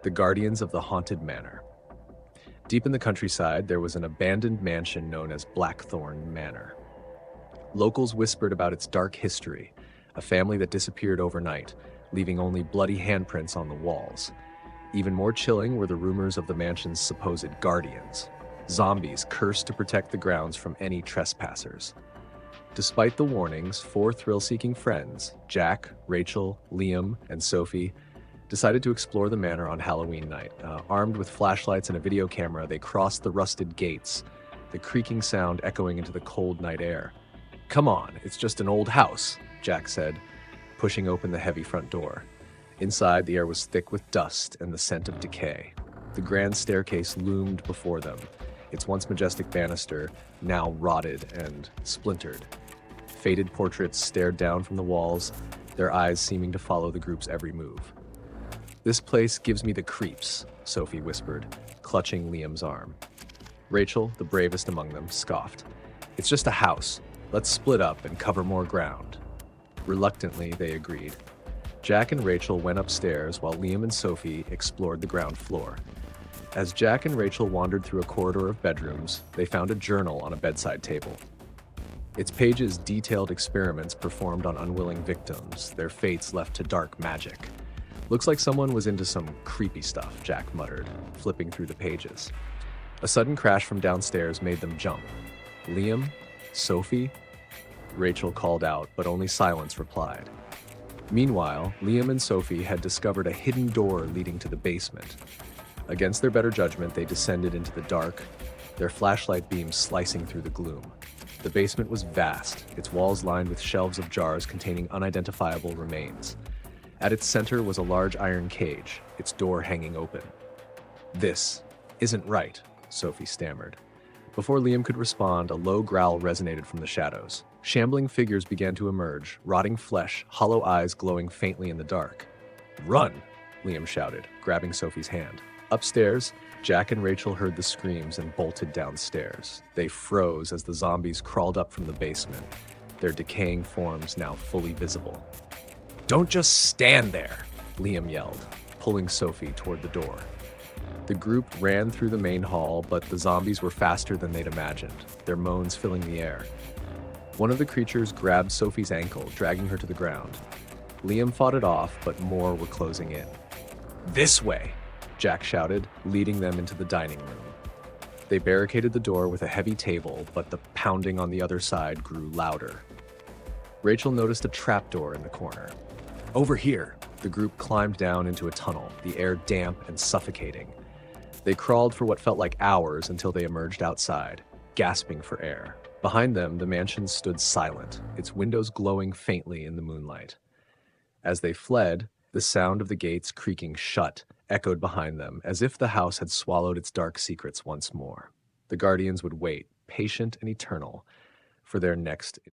The Guardians of the Haunted Manor. Deep in the countryside, there was an abandoned mansion known as Blackthorn Manor. Locals whispered about its dark history, a family that disappeared overnight, leaving only bloody handprints on the walls. Even more chilling were the rumors of the mansion's supposed guardians, zombies cursed to protect the grounds from any trespassers. Despite the warnings, four thrill-seeking friends, Jack, Rachel, Liam, and Sophie, decided to explore the manor on Halloween night. Armed with flashlights and a video camera, they crossed the rusted gates, the creaking sound echoing into the cold night air. "Come on, it's just an old house," Jack said, pushing open the heavy front door. Inside, the air was thick with dust and the scent of decay. The grand staircase loomed before them, its once majestic banister now rotted and splintered. Faded portraits stared down from the walls, their eyes seeming to follow the group's every move. "This place gives me the creeps," Sophie whispered, clutching Liam's arm. Rachel, the bravest among them, scoffed. "It's just a house. Let's split up and cover more ground." Reluctantly, they agreed. Jack and Rachel went upstairs while Liam and Sophie explored the ground floor. As Jack and Rachel wandered through a corridor of bedrooms, they found a journal on a bedside table. Its pages detailed experiments performed on unwilling victims, their fates left to dark magic. "Looks like someone was into some creepy stuff," Jack muttered, flipping through the pages. A sudden crash from downstairs made them jump. "Liam? Sophie?" Rachel called out, but only silence replied. Meanwhile, Liam and Sophie had discovered a hidden door leading to the basement. Against their better judgment, they descended into the dark, their flashlight beams slicing through the gloom. The basement was vast, its walls lined with shelves of jars containing unidentifiable remains. At its center was a large iron cage, its door hanging open. "This isn't right," Sophie stammered. Before Liam could respond, a low growl resonated from the shadows. Shambling figures began to emerge, rotting flesh, hollow eyes glowing faintly in the dark. "Run!" Liam shouted, grabbing Sophie's hand. Upstairs, Jack and Rachel heard the screams and bolted downstairs. They froze as the zombies crawled up from the basement, their decaying forms now fully visible. "Don't just stand there!" Liam yelled, pulling Sophie toward the door. The group ran through the main hall, but the zombies were faster than they'd imagined, their moans filling the air. One of the creatures grabbed Sophie's ankle, dragging her to the ground. Liam fought it off, but more were closing in. "This way!" Jack shouted, leading them into the dining room. They barricaded the door with a heavy table, but the pounding on the other side grew louder. Rachel noticed a trapdoor in the corner. "Over here!" The group climbed down into a tunnel, the air damp and suffocating. They crawled for what felt like hours until they emerged outside, gasping for air. Behind them, the mansion stood silent, its windows glowing faintly in the moonlight. As they fled, the sound of the gates creaking shut echoed behind them, as if the house had swallowed its dark secrets once more. The Guardians would wait, patient and eternal, for their next